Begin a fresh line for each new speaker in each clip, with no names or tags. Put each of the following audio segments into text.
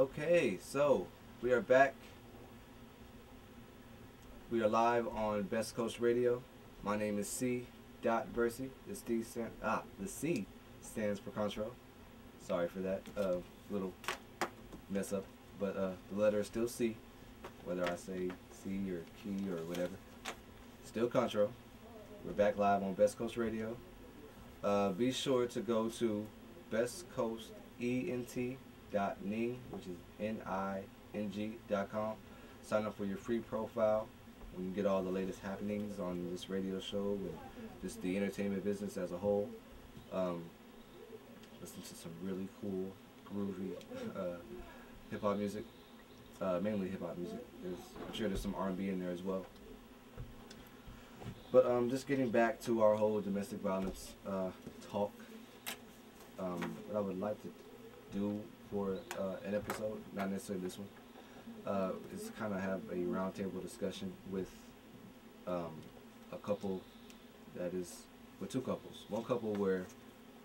Okay, so we are back. We are live on Best Coast Radio. My name is C. Dot Versey. The C stands for Contro. Sorry for that little mess up, but the letter is still C, whether I say C or key or whatever. Still Contro. We're back live on Best Coast Radio. Be sure to go to bestcoastent.ning, which is ning.com. Sign up for your free profile. You can get all the latest happenings on this radio show and just the entertainment business as a whole. Listen to some really cool, groovy hip hop music, mainly hip hop music. I'm sure there's some R&B in there as well. But just getting back to our whole domestic violence talk, what I would like to do for an episode, not necessarily this one, is kind of have a roundtable discussion with a couple with two couples. One couple where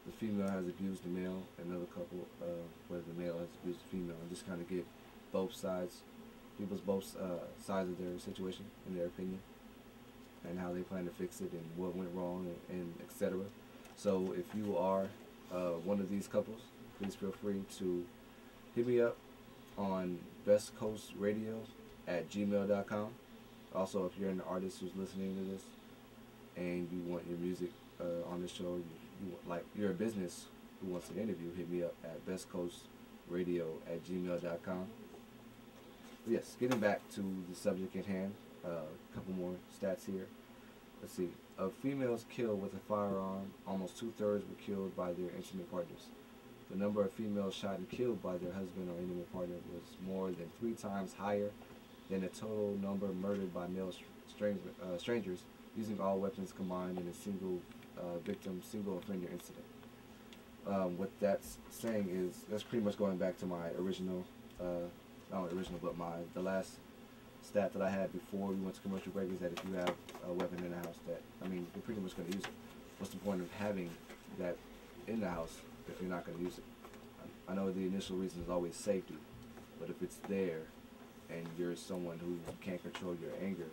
the female has abused the male, another couple where the male has abused the female, and just kind of get both sides, both sides of their situation and their opinion, and how they plan to fix it, and what went wrong, and etc. So if you are one of these couples, please feel free to hit me up on bestcoastradio@gmail.com. Also, if you're an artist who's listening to this and you want your music on the show, you're a business who wants an interview, hit me up at bestcoastradio@gmail.com. Yes, getting back to the subject at hand, a couple more stats here. Let's see. Of females killed with a firearm, almost 2/3 were killed by their intimate partners. The number of females shot and killed by their husband or intimate partner was more than 3 times higher than the total number murdered by male strangers using all weapons combined in a single victim, single offender incident. What that's saying is, that's pretty much going back to my original, not original, but the last stat that I had before we went to commercial break is that if you have a weapon in the house, you're pretty much going to use it. What's the point of having that in the house if you're not going to use it? I know the initial reason is always safety, but if it's there and you're someone who can't control your anger,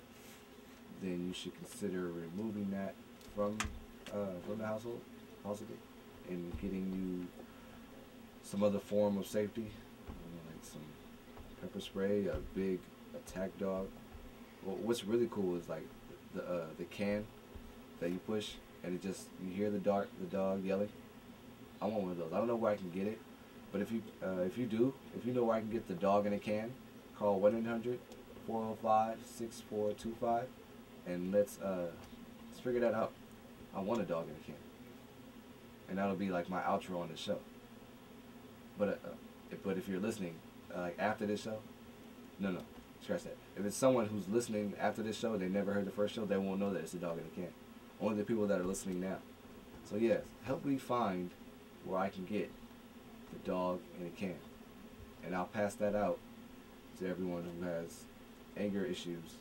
then you should consider removing that from the household, possibly, and getting you some other form of safety, like some pepper spray, a big attack dog. Well, what's really cool is like the can that you push, and you hear the dog yelling. I want one of those. I don't know where I can get it, but if you know where I can get the dog in a can, call 1-800-405-6425, and let's figure that out. I want a dog in a can, and that'll be like my outro on the show. But if you're listening, like after this show, no, scratch that. If it's someone who's listening after this show, they never heard the first show, they won't know that it's a dog in a can. Only the people that are listening now. So yes, help me find where I can get the dog in a can, and I'll pass that out to everyone who has anger issues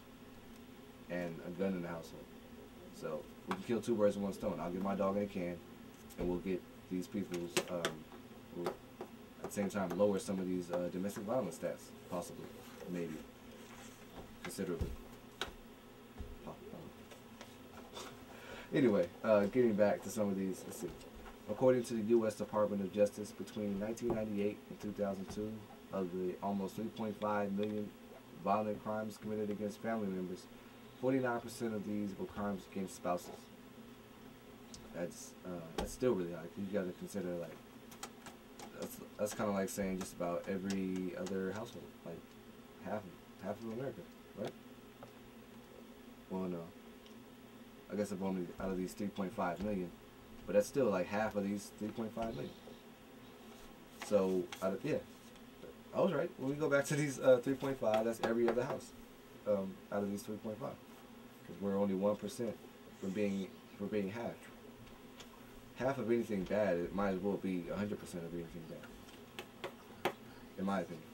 and a gun in the household. So we can kill 2 birds with 1 stone. I'll get my dog in a can, and we'll get these people's, we'll at the same time lower some of these domestic violence stats, possibly, maybe, considerably. Anyway, getting back to some of these, let's see. According to the U.S. Department of Justice, between 1998 and 2002, of the almost 3.5 million violent crimes committed against family members, 49% of these were crimes against spouses. That's still really high. You got to consider, like, that's kind of like saying just about every other household, like half of America, right? Well, no. I guess I'm only out of these 3.5 million, but that's still like half of these 3.5 million. So, yeah, I was right. When we go back to these 3.5, that's every other house out of these 3.5, because we're only 1% from being half. Half of anything bad, it might as well be 100% of anything bad, in my opinion.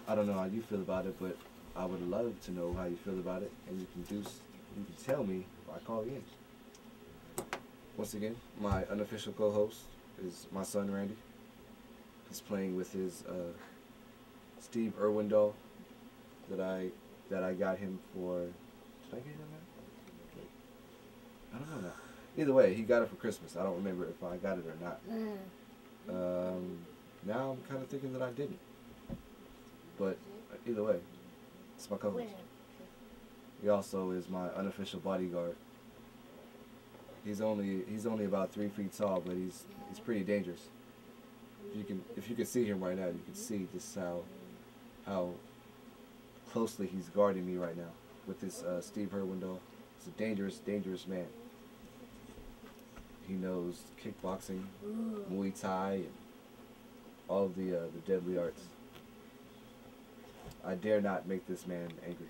I don't know how you feel about it, but I would love to know how you feel about it, and you can tell me by calling in. Once again, my unofficial co-host is my son Randy. He's playing with his Steve Irwin doll that I got him for. Did I get him that? Wait, I don't know now. Either way, he got it for Christmas. I don't remember if I got it or not. Now I'm kind of thinking that I didn't. But either way, it's my cousin. He also is my unofficial bodyguard. He's only about 3 feet tall, but he's pretty dangerous. If you can see him right now, you can see just how closely he's guarding me right now with this Steve Irwin doll. He's a dangerous man. He knows kickboxing, Muay Thai, and all of the deadly arts. I dare not make this man angry.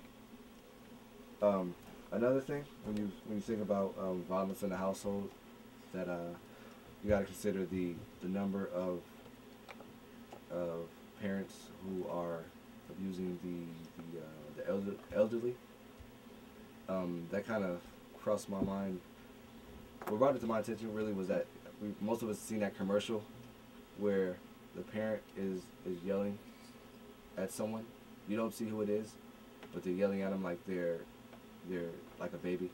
Another thing, when you think about violence in the household, that you got to consider the number of parents who are abusing the elderly. That kind of crossed my mind. What brought it to my attention really was that most of us seen that commercial where the parent is yelling at someone. You don't see who it is, but they're yelling at them like they're like a baby.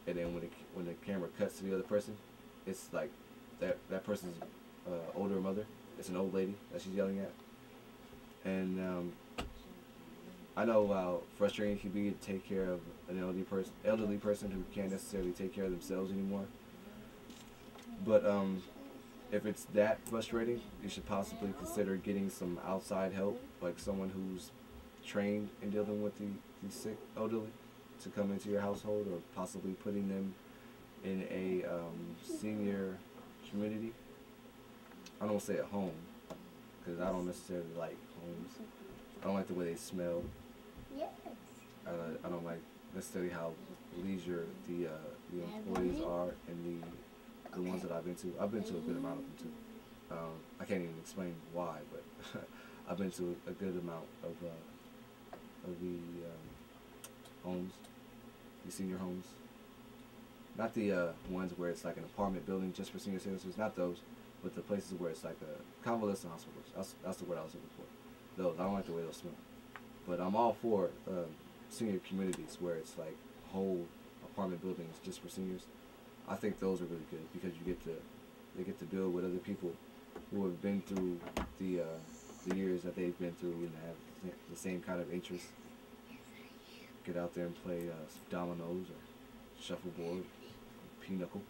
And then when the camera cuts to the other person, it's like that person's older mother. It's an old lady that she's yelling at. And I know how frustrating it can be to take care of an elderly person who can't necessarily take care of themselves anymore. But if it's that frustrating, you should possibly consider getting some outside help, like someone who's trained in dealing with the sick elderly, to come into your household, or possibly putting them in a senior community. I don't want to say a home, because I don't necessarily like homes. I don't like the way they smell.
Yes.
I don't like necessarily how leisure the employees are, and the ones that I've been to. I've been to a good amount of them too. I can't even explain why, but I've been to a good amount of the homes, the senior homes. Not the ones where it's like an apartment building just for senior citizens, not those, but the places where it's like a convalescent hospitals. That's the word I was looking for. Those, I don't like the way those smell. But I'm all for senior communities where it's like whole apartment buildings just for seniors. I think those are really good because they get to build with other people who have been through the years that they've been through and have the same kind of interests. Get out there and play dominoes or shuffleboard, pinochle.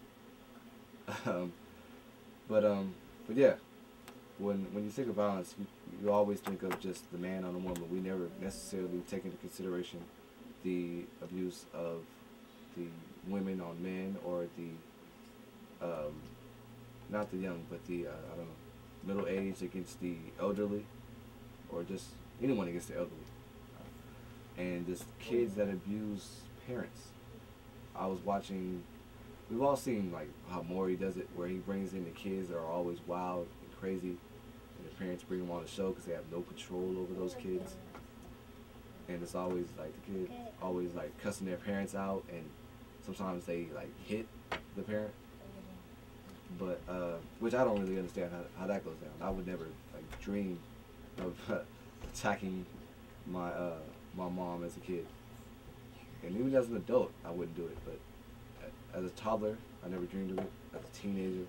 But yeah, when you think of violence, you always think of just the man on the woman. We never necessarily take into consideration the abuse of the women on men, or the not the young, but the I don't know, middle aged against the elderly, or just anyone against the elderly. And just kids that abuse parents. I was watching, we've all seen like how Maury does it, where he brings in the kids that are always wild and crazy, and the parents bring them on the show because they have no control over those kids. And it's always like the kid always like cussing their parents out, and sometimes they like hit the parent. But which I don't really understand how that goes down. I would never like dream of attacking my my mom as a kid. And even as an adult, I wouldn't do it. But as a toddler, I never dreamed of it. As a teenager,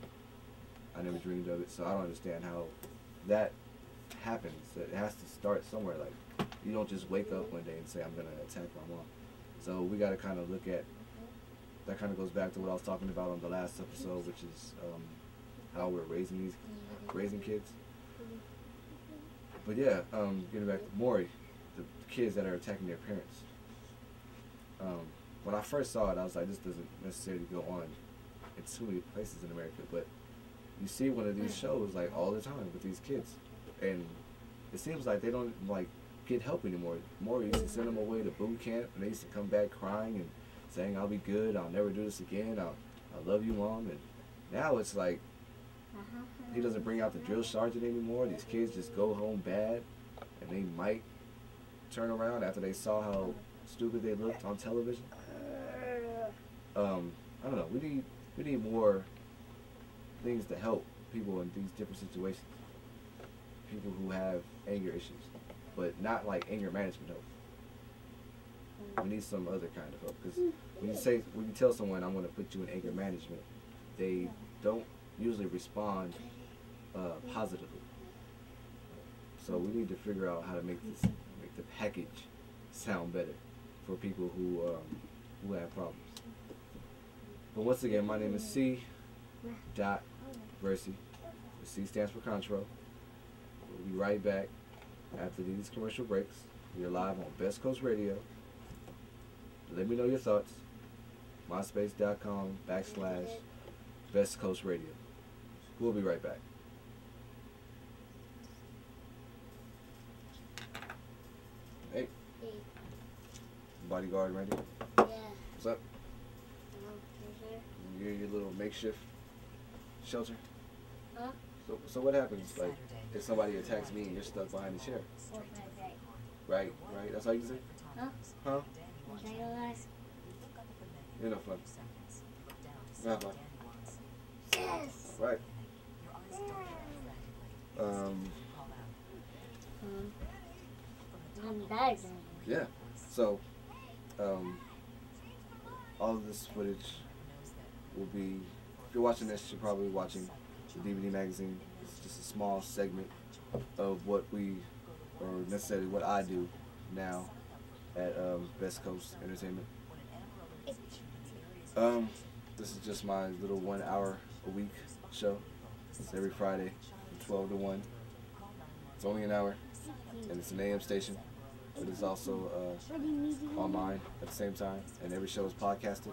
I never dreamed of it. So I don't understand how that happens. It has to start somewhere. Like, you don't just wake up one day and say, I'm going to attack my mom. So we got to kind of look at, that kind of goes back to what I was talking about on the last episode, which is how we're raising kids. But yeah, getting back to Maury, the kids that are attacking their parents. When I first saw it, I was like, this doesn't necessarily go on in too many places in America, but you see one of these shows like all the time with these kids, and it seems like they don't like get help anymore. Maury used to send them away to boot camp, and they used to come back crying and saying, I'll be good, I'll never do this again, I love you, Mom. And now it's like he doesn't bring out the drill sergeant anymore. These kids just go home bad, and they might turn around after they saw how stupid they looked on television. I don't know. We need more things to help people in these different situations. People who have anger issues. but not like anger management help. We need some other kind of help, because when you tell someone I'm going to put you in anger management, they don't usually respond positively. So we need to figure out how to make the package sound better for people who have problems. But once again, my name is C. Versi. C stands for Control. We'll be right back after these commercial breaks. We're live on Best Coast Radio. Let me know your thoughts. MySpace.com/Best Coast Radio. We'll be right back. Hey. Bodyguard ready?
Yeah.
What's up? You're your little makeshift shelter?
Huh?
So what happens, like, if somebody attacks me and you're stuck behind the chair? Right. That's how you say? Huh? You're no fun. Not fun.
Yes.
Right. Yeah. So, all of this footage will be, if you're watching this, you're probably watching the DVD magazine. It's just a small segment of what necessarily what I do now at Best Coast Entertainment. This is just my little 1 hour a week show. It's every Friday from 12 to 1. It's only an hour, and it's an AM station, but it's also online at the same time, and every show is podcasted.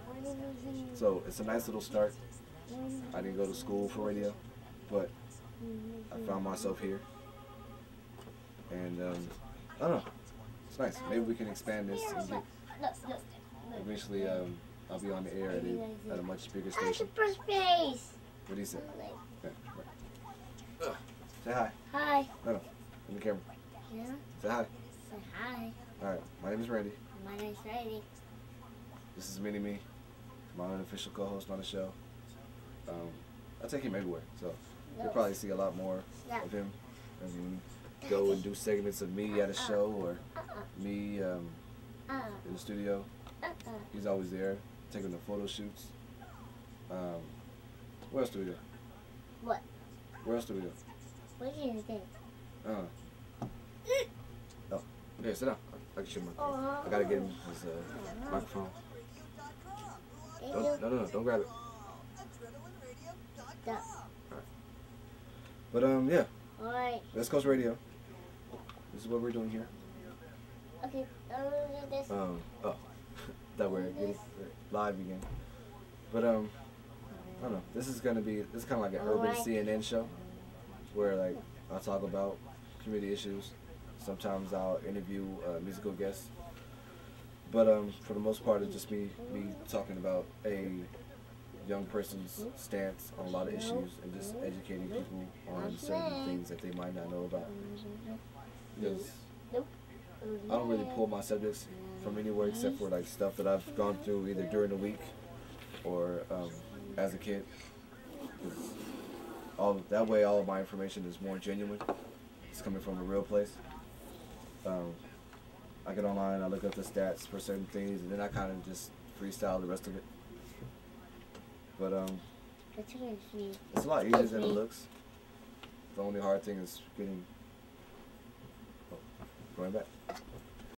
So it's a nice little start. I didn't go to school for radio, but I found myself here, and I don't know, it's nice. Maybe we can expand this and get, eventually I'll be on the air at a much bigger station.
First base.
What do you say? Yeah, right. Say hi.
Hi.
No, in the camera.
Yeah.
Say hi.
Say hi.
Alright, my name is Randy.
My name's Randy.
This is Mini-Me, my unofficial co-host on the show. I take him everywhere, so you'll probably see a lot more of him as we go and do segments of me at a show or me in the studio. He's always there, taking the photo shoots. Where else do we go?
What?
Where else do we go?
What do you think?
Oh, here, sit down. I can show him. I gotta get him his microphone. Don't grab it.
Yeah.
But yeah,
Alright.
West Coast Radio. This is what we're doing here.
Okay. Do this.
That we're getting live again. But I don't know. This is kind of like an urban CNN show, where like I'll talk about community issues. Sometimes I'll interview musical guests. But for the most part, it's just me talking about a young person's stance on a lot of issues and just educating people on certain things that they might not know about. Because I don't really pull my subjects from anywhere except for like stuff that I've gone through either during the week or as a kid. That way all of my information is more genuine. It's coming from a real place. I get online, I look up the stats for certain things, and then I kind of just freestyle the rest of it. But it's a lot easier than it looks. The only hard thing is going back.